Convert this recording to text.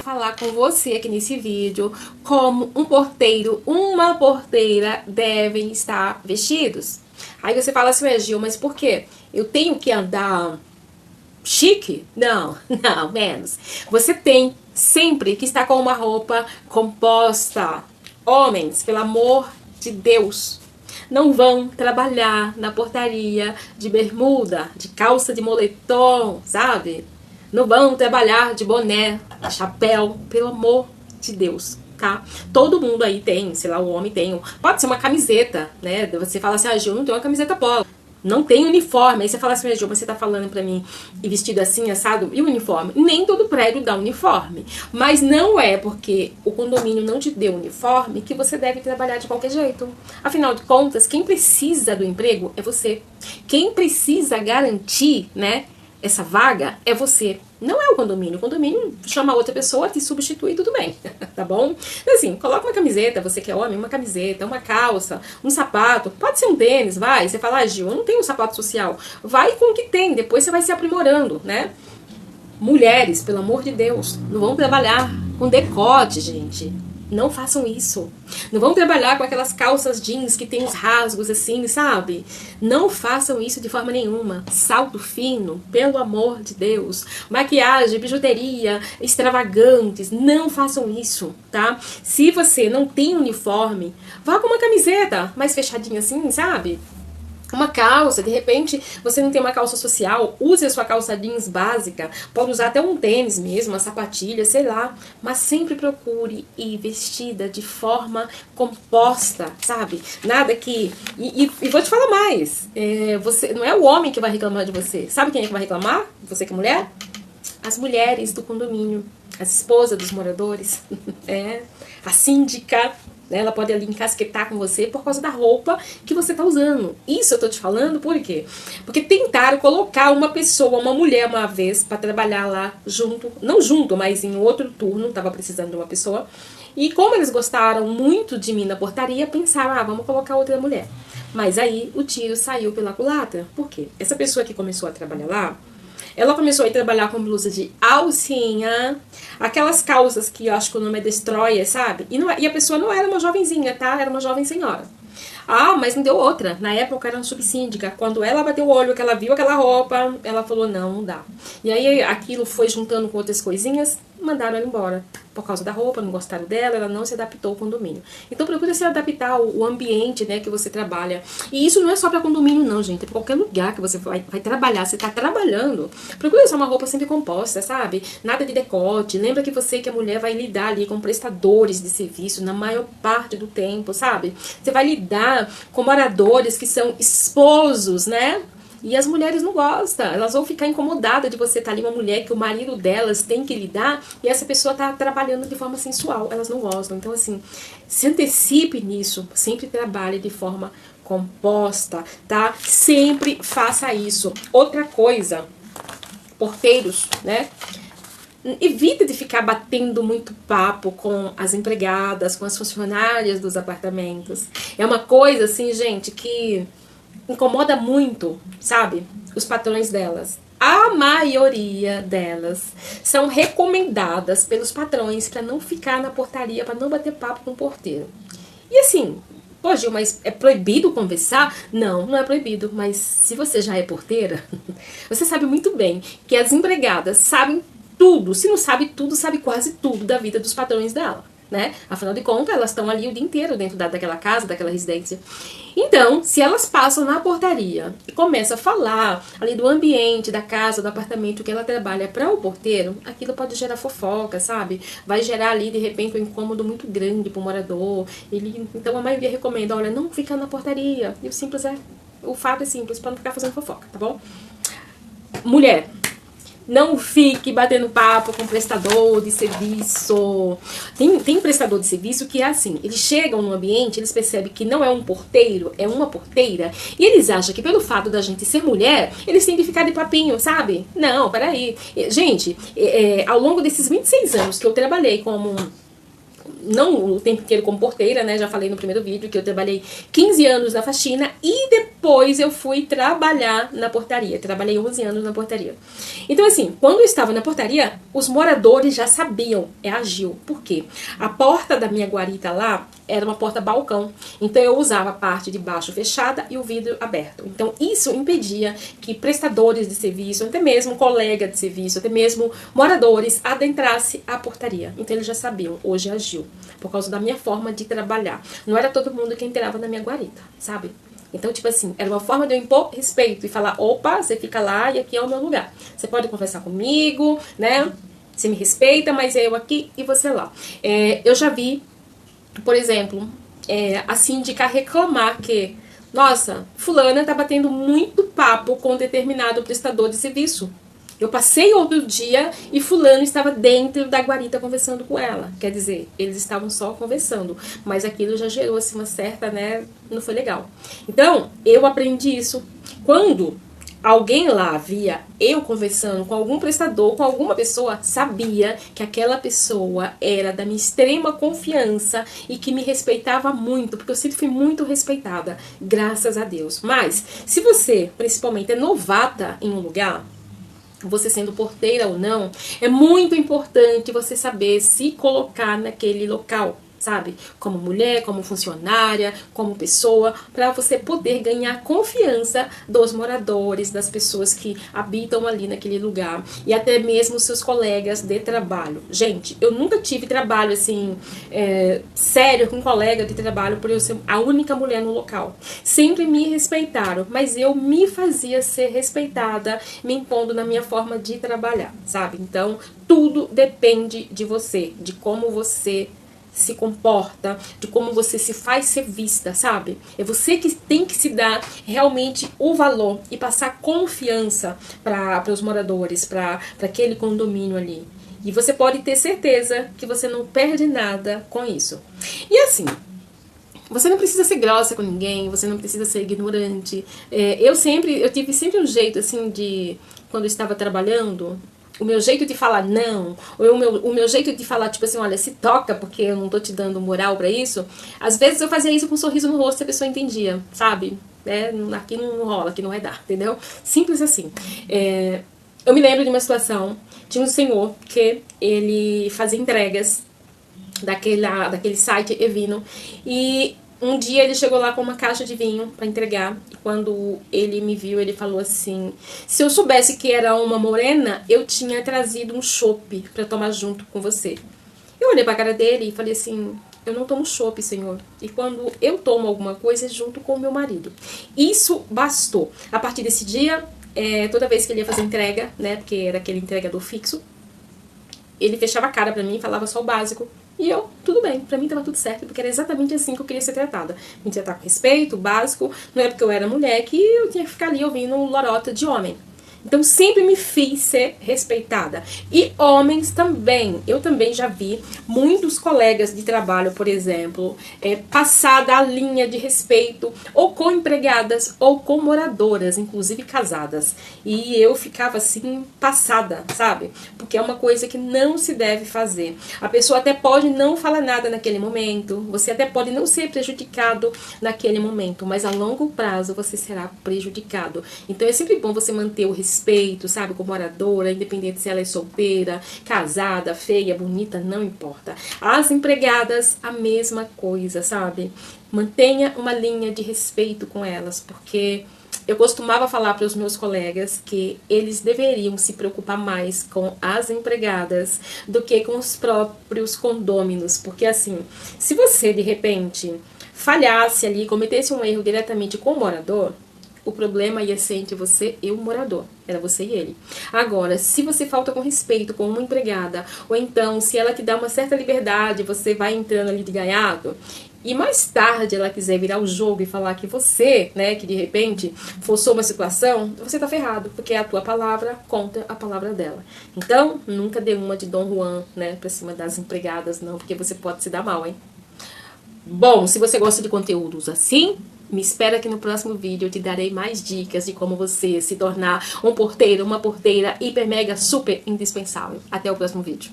falar com você aqui nesse vídeo como um porteiro, uma porteira devem estar vestidos. Aí você fala assim, Gil, mas por quê? Eu tenho que andar chique? Não, não, menos. Você tem sempre que estar com uma roupa composta. Homens, pelo amor de Deus, não vão trabalhar na portaria de bermuda, de calça de moletom, sabe? Não vão trabalhar de boné, de chapéu, pelo amor de Deus, tá? Todo mundo aí tem, sei lá, o homem tem, pode ser uma camiseta, né? Você fala assim, Gil, não tem uma camiseta polo. Não tem uniforme. Aí você fala assim, Gil, você tá falando pra mim e vestido assim, assado, e o uniforme? Nem todo prédio dá uniforme. Mas não é porque o condomínio não te deu uniforme que você deve trabalhar de qualquer jeito. Afinal de contas, quem precisa do emprego é você. Quem precisa garantir, né, essa vaga é você. Não é o condomínio. O condomínio chama outra pessoa, te substitui e tudo bem. Tá bom? Assim, coloca uma camiseta, você que é homem, uma camiseta, uma calça, um sapato. Pode ser um tênis, vai. Você fala, Gil, eu não tenho um sapato social. Vai com o que tem, depois você vai se aprimorando, né? Mulheres, pelo amor de Deus, não vão trabalhar com decote, gente. Não façam isso. Não vão trabalhar com aquelas calças jeans que tem uns rasgos assim, sabe? Não façam isso de forma nenhuma. Salto fino, pelo amor de Deus. Maquiagem, bijuteria, extravagantes. Não façam isso, tá? Se você não tem uniforme, vá com uma camiseta mais fechadinha assim, sabe? Uma calça, de repente você não tem uma calça social, use a sua calça jeans básica, pode usar até um tênis mesmo, uma sapatilha, sei lá, mas sempre procure ir vestida de forma composta, sabe? Nada que... E vou te falar mais, você não é o homem que vai reclamar de você, sabe quem é que vai reclamar? Você que é mulher? As mulheres do condomínio, as esposas dos moradores, a síndica, né? Ela pode ali encasquetar com você por causa da roupa que você tá usando. Isso eu tô te falando por quê? Porque tentaram colocar uma pessoa, uma mulher uma vez pra trabalhar lá junto, não junto, mas em outro turno, tava precisando de uma pessoa. E como eles gostaram muito de mim na portaria, pensaram, vamos colocar outra mulher. Mas aí o tiro saiu pela culatra. Por quê? Essa pessoa que começou a trabalhar lá, ela começou a trabalhar com blusa de alcinha, aquelas calças que eu acho que o nome é Destroyer, sabe? E a pessoa não era uma jovenzinha, tá? Era uma jovem senhora. Mas não deu outra. Na época era uma subsíndica. Quando ela bateu o olho, que ela viu aquela roupa, ela falou, não dá. E aí aquilo foi juntando com outras coisinhas, mandaram ela embora. Por causa da roupa, não gostaram dela, ela não se adaptou ao condomínio. Então procura se adaptar ao ambiente, né, que você trabalha. E isso não é só para condomínio não, gente. É pra qualquer lugar que você vai trabalhar, você tá trabalhando. Procura usar uma roupa sempre composta, sabe? Nada de decote. Lembra que você, que é mulher, vai lidar ali com prestadores de serviço na maior parte do tempo, sabe? Você vai lidar com moradores que são esposos, né? E as mulheres não gostam, elas vão ficar incomodadas de você estar ali, uma mulher que o marido delas tem que lidar e essa pessoa tá trabalhando de forma sensual, elas não gostam. Então assim, se antecipe nisso, sempre trabalhe de forma composta, tá? Sempre faça isso. Outra coisa, porteiros, né? Evita de ficar batendo muito papo com as empregadas, com as funcionárias dos apartamentos. É uma coisa assim, gente, que incomoda muito, sabe? Os patrões delas. A maioria delas são recomendadas pelos patrões para não ficar na portaria, para não bater papo com o porteiro. E assim, pô, Gil, mas é proibido conversar? Não, não é proibido, mas se você já é porteira, você sabe muito bem que as empregadas sabem tudo. Se não sabe tudo, sabe quase tudo da vida dos patrões dela, né? Afinal de contas, elas estão ali o dia inteiro dentro daquela casa, daquela residência. Então, se elas passam na portaria e começam a falar ali do ambiente, da casa, do apartamento que ela trabalha para o porteiro, aquilo pode gerar fofoca, sabe? Vai gerar ali, de repente, um incômodo muito grande para o morador. Então, a maioria recomenda, olha, não fica na portaria. E o fato é simples, para não ficar fazendo fofoca, tá bom? Mulher, não fique batendo papo com prestador de serviço. Tem prestador de serviço que é assim, eles chegam no ambiente, eles percebem que não é um porteiro, é uma porteira, e eles acham que pelo fato da gente ser mulher, eles têm que ficar de papinho, sabe? Não, peraí. Gente, ao longo desses 26 anos que eu trabalhei como não o tempo inteiro como porteira, né? Já falei no primeiro vídeo que eu trabalhei 15 anos na faxina e depois eu fui trabalhar na portaria. Trabalhei 11 anos na portaria. Então, assim, quando eu estava na portaria, os moradores já sabiam, é a Gil. Por quê? A porta da minha guarita lá era uma porta balcão. Então, eu usava a parte de baixo fechada e o vidro aberto. Então, isso impedia que prestadores de serviço, até mesmo colega de serviço, até mesmo moradores adentrassem a portaria. Então, eles já sabiam, hoje é a Gil, por causa da minha forma de trabalhar. Não era todo mundo que entrava na minha guarita, sabe? Então, tipo assim, era uma forma de eu impor respeito e falar, opa, você fica lá e aqui é o meu lugar. Você pode conversar comigo, né? Você me respeita, mas é eu aqui e você lá. Eu já vi, por exemplo, a síndica reclamar que, nossa, fulana tá batendo muito papo com determinado prestador de serviço. Eu passei outro dia e fulano estava dentro da guarita conversando com ela. Quer dizer, eles estavam só conversando, mas aquilo já gerou assim, uma certa, né, não foi legal. Então, eu aprendi isso. Quando alguém lá via eu conversando com algum prestador, com alguma pessoa, sabia que aquela pessoa era da minha extrema confiança e que me respeitava muito, porque eu sempre fui muito respeitada, graças a Deus. Mas, se você, principalmente, é novata em um lugar, você sendo porteira ou não, é muito importante você saber se colocar naquele local, sabe? Como mulher, como funcionária, como pessoa, para você poder ganhar confiança dos moradores, das pessoas que habitam ali naquele lugar e até mesmo seus colegas de trabalho. Gente, eu nunca tive trabalho assim, sério com um colega de trabalho por eu ser a única mulher no local. Sempre me respeitaram, mas eu me fazia ser respeitada, me impondo na minha forma de trabalhar, sabe? Então, tudo depende de você, de como você se comporta, de como você se faz ser vista, sabe? É você que tem que se dar realmente o valor e passar confiança para os moradores, para aquele condomínio ali. E você pode ter certeza que você não perde nada com isso. E assim, você não precisa ser grossa com ninguém, você não precisa ser ignorante. Eu tive sempre um jeito assim de, quando eu estava trabalhando, o meu jeito de falar não, ou o meu jeito de falar, tipo assim, olha, se toca, porque eu não tô te dando moral pra isso. Às vezes eu fazia isso com um sorriso no rosto e a pessoa entendia, sabe? Aqui não rola, aqui não vai dar, entendeu? Simples assim. Eu me lembro de uma situação, tinha um senhor que ele fazia entregas daquele site Evino, e um dia ele chegou lá com uma caixa de vinho para entregar, e quando ele me viu, ele falou assim, se eu soubesse que era uma morena, eu tinha trazido um chopp para tomar junto com você. Eu olhei pra cara dele e falei assim, eu não tomo chopp, senhor, e quando eu tomo alguma coisa é junto com o meu marido. Isso bastou. A partir desse dia, toda vez que ele ia fazer entrega, né, porque era aquele entregador fixo, ele fechava a cara pra mim e falava só o básico. E eu, tudo bem, pra mim tava tudo certo, porque era exatamente assim que eu queria ser tratada. Me tratar com respeito, básico, não é porque eu era mulher que eu tinha que ficar ali ouvindo lorota de homem. Então sempre me fiz ser respeitada. E homens também. Eu também já vi muitos colegas de trabalho, por exemplo, passar da linha de respeito ou com empregadas ou com moradoras, inclusive casadas. E eu ficava assim, passada, sabe? Porque é uma coisa que não se deve fazer. A pessoa até pode não falar nada naquele momento, você até pode não ser prejudicado naquele momento, mas a longo prazo você será prejudicado. Então é sempre bom você manter o respeito, sabe, com moradora, independente se ela é solteira, casada, feia, bonita, não importa. As empregadas, a mesma coisa, sabe? Mantenha uma linha de respeito com elas, porque eu costumava falar para os meus colegas que eles deveriam se preocupar mais com as empregadas do que com os próprios condôminos, porque assim, se você de repente falhasse ali, cometesse um erro diretamente com o morador, o problema ia ser entre você e o morador. Era você e ele. Agora, se você falta com respeito com uma empregada, ou então se ela te dá uma certa liberdade, você vai entrando ali de gaiato, e mais tarde ela quiser virar o jogo e falar que você, né, que de repente forçou uma situação, você tá ferrado, porque a tua palavra contra a palavra dela. Então, nunca dê uma de Dom Juan, né, pra cima das empregadas, não, porque você pode se dar mal, hein? Bom, se você gosta de conteúdos assim, me espera que no próximo vídeo eu te darei mais dicas de como você se tornar um porteiro, uma porteira hiper mega super indispensável. Até o próximo vídeo.